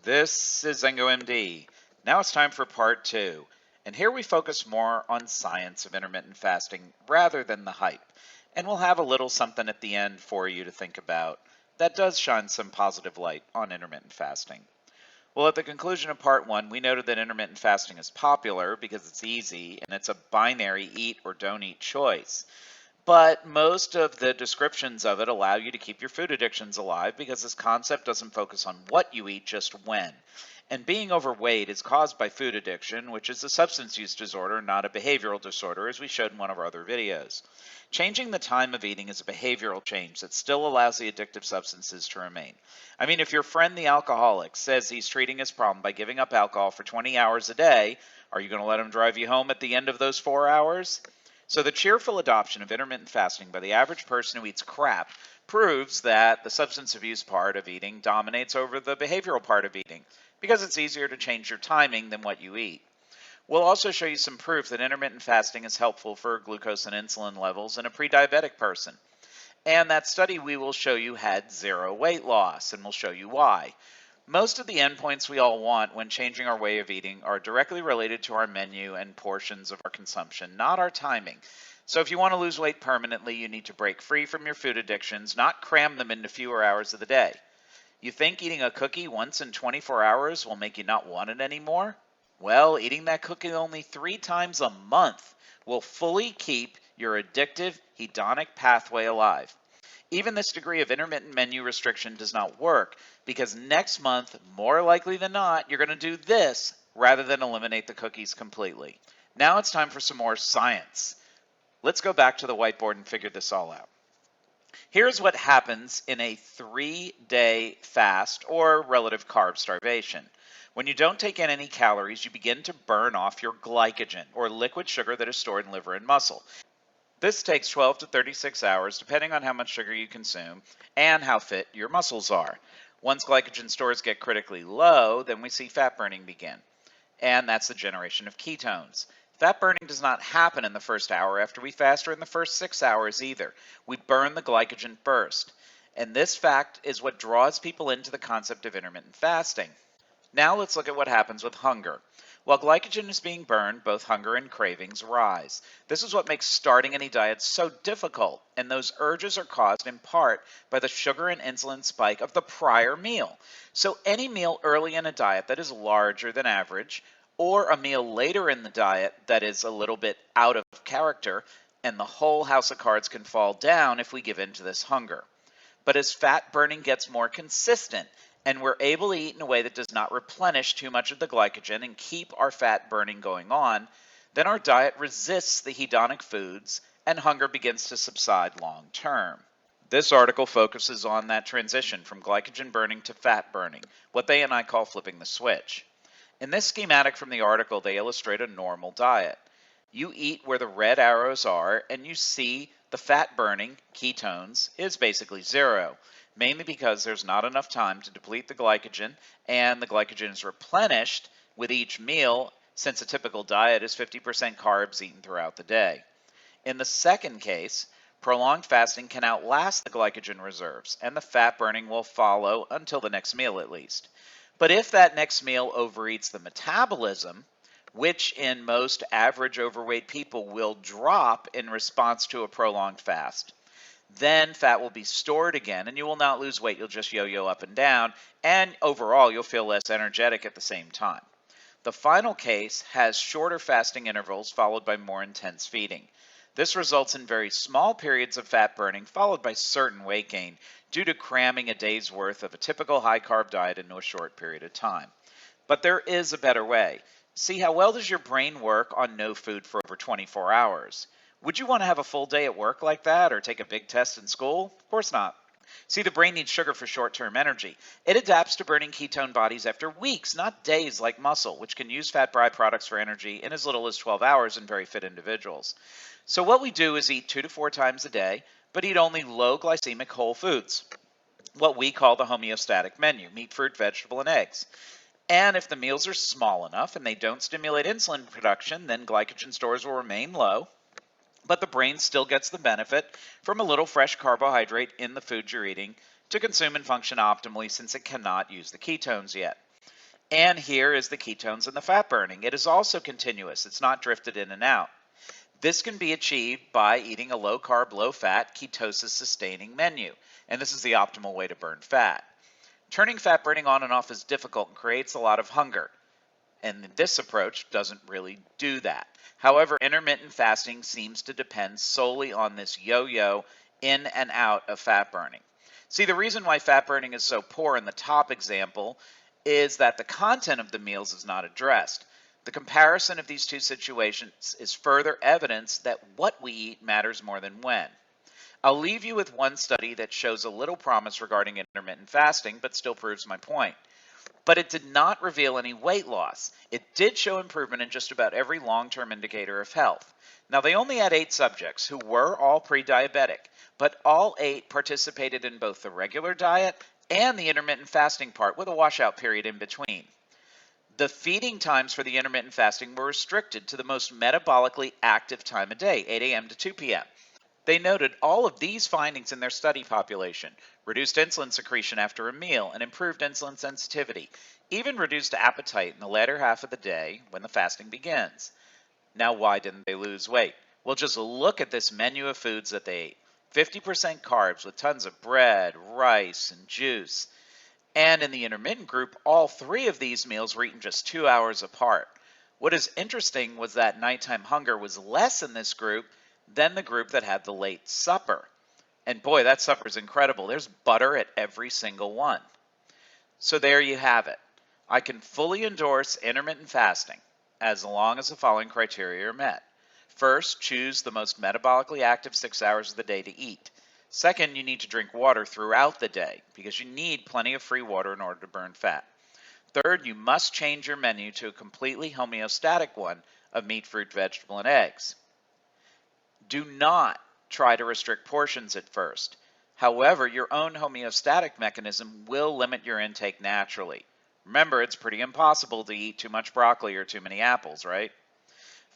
This is ZengoMD. Now it's time for part 2, and here we focus more on science of intermittent fasting rather than the hype, and we'll have a little something at the end for you to think about that does shine some positive light on intermittent fasting. Well, at the conclusion of part 1, we noted that intermittent fasting is popular because it's easy and it's a binary eat or don't eat choice. But most of the descriptions of it allow you to keep your food addictions alive because this concept doesn't focus on what you eat, just when. And being overweight is caused by food addiction, which is a substance use disorder, not a behavioral disorder, as we showed in one of our other videos. Changing the time of eating is a behavioral change that still allows the addictive substances to remain. I mean, if your friend the alcoholic says he's treating his problem by giving up alcohol for 20 hours a day, are you going to let him drive you home at the end of those 4 hours? So the cheerful adoption of intermittent fasting by the average person who eats crap proves that the substance abuse part of eating dominates over the behavioral part of eating because it's easier to change your timing than what you eat. We'll also show you some proof that intermittent fasting is helpful for glucose and insulin levels in a pre-diabetic person. And that study we will show you had 0 weight loss, and we'll show you why. Most of the endpoints we all want when changing our way of eating are directly related to our menu and portions of our consumption, not our timing. So if you want to lose weight permanently, you need to break free from your food addictions, not cram them into fewer hours of the day. You think eating a cookie once in 24 hours will make you not want it anymore? Well, eating that cookie only 3 times a month will fully keep your addictive hedonic pathway alive. Even this degree of intermittent menu restriction does not work because next month, more likely than not, you're going to do this rather than eliminate the cookies completely. Now it's time for some more science. Let's go back to the whiteboard and figure this all out. Here's what happens in a 3-day fast or relative carb starvation. When you don't take in any calories, you begin to burn off your glycogen, or liquid sugar that is stored in liver and muscle. This takes 12 to 36 hours, depending on how much sugar you consume and how fit your muscles are. Once glycogen stores get critically low, then we see fat burning begin. And that's the generation of ketones. Fat burning does not happen in the first hour after we fast or in the first 6 hours either. We burn the glycogen first. And this fact is what draws people into the concept of intermittent fasting. Now let's look at what happens with hunger. While glycogen is being burned, both hunger and cravings rise. This is what makes starting any diet so difficult, and those urges are caused in part by the sugar and insulin spike of the prior meal. So any meal early in a diet that is larger than average, or a meal later in the diet that is a little bit out of character, and the whole house of cards can fall down if we give in to this hunger. But as fat burning gets more consistent, and we're able to eat in a way that does not replenish too much of the glycogen and keep our fat burning going on, then our diet resists the hedonic foods and hunger begins to subside long term. This article focuses on that transition from glycogen burning to fat burning, what they and I call flipping the switch. In this schematic from the article, they illustrate a normal diet. You eat where the red arrows are and you see the fat burning, ketones, is basically 0. Mainly because there's not enough time to deplete the glycogen, and the glycogen is replenished with each meal since a typical diet is 50% carbs eaten throughout the day. In the second case, prolonged fasting can outlast the glycogen reserves, and the fat burning will follow until the next meal at least. But if that next meal overeats the metabolism, which in most average overweight people will drop in response to a prolonged fast, then fat will be stored again and you will not lose weight. You'll just yo-yo up and down, and overall you'll feel less energetic at the same time. The final case has shorter fasting intervals followed by more intense feeding. This results in very small periods of fat burning followed by certain weight gain due to cramming a day's worth of a typical high-carb diet into a short period of time. But there is a better way. See, how well does your brain work on no food for over 24 hours? Would you want to have a full day at work like that or take a big test in school? Of course not. See, the brain needs sugar for short-term energy. It adapts to burning ketone bodies after weeks, not days like muscle, which can use fat byproducts for energy in as little as 12 hours in very fit individuals. So what we do is eat 2 to 4 times a day, but eat only low glycemic whole foods, what we call the homeostatic menu: meat, fruit, vegetable, and eggs. And if the meals are small enough and they don't stimulate insulin production, then glycogen stores will remain low, but the brain still gets the benefit from a little fresh carbohydrate in the food you're eating to consume and function optimally since it cannot use the ketones yet. And here is the ketones and the fat burning. It is also continuous. It's not drifted in and out. This can be achieved by eating a low-carb, low-fat, ketosis-sustaining menu. And this is the optimal way to burn fat. Turning fat burning on and off is difficult and creates a lot of hunger. And this approach doesn't really do that. However, intermittent fasting seems to depend solely on this yo-yo in and out of fat burning. See, the reason why fat burning is so poor in the top example is that the content of the meals is not addressed. The comparison of these two situations is further evidence that what we eat matters more than when. I'll leave you with one study that shows a little promise regarding intermittent fasting, but still proves my point. But it did not reveal any weight loss. It did show improvement in just about every long-term indicator of health. Now, they only had 8 subjects who were all pre-diabetic, but all 8 participated in both the regular diet and the intermittent fasting part with a washout period in between. The feeding times for the intermittent fasting were restricted to the most metabolically active time of day, 8 a.m. to 2 p.m. They noted all of these findings in their study population: reduced insulin secretion after a meal and improved insulin sensitivity, even reduced appetite in the latter half of the day when the fasting begins. Now, why didn't they lose weight? Well, just look at this menu of foods that they ate. 50% carbs with tons of bread, rice, and juice. And in the intermittent group, all 3 of these meals were eaten just 2 hours apart. What is interesting was that nighttime hunger was less in this group than the group that had the late supper. And boy, that supper is incredible. There's butter at every single one. So there you have it. I can fully endorse intermittent fasting as long as the following criteria are met. First, choose the most metabolically active 6 hours of the day to eat. Second, you need to drink water throughout the day because you need plenty of free water in order to burn fat. Third, you must change your menu to a completely homeostatic one of meat, fruit, vegetable, and eggs. Do not try to restrict portions at first. However, your own homeostatic mechanism will limit your intake naturally. Remember, it's pretty impossible to eat too much broccoli or too many apples, right?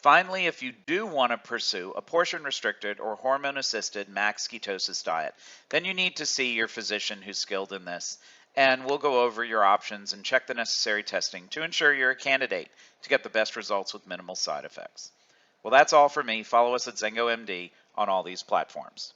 Finally, if you do want to pursue a portion-restricted or hormone-assisted max ketosis diet, then you need to see your physician who's skilled in this, and we'll go over your options and check the necessary testing to ensure you're a candidate to get the best results with minimal side effects. Well, that's all for me. Follow us at ZengoMD on all these platforms.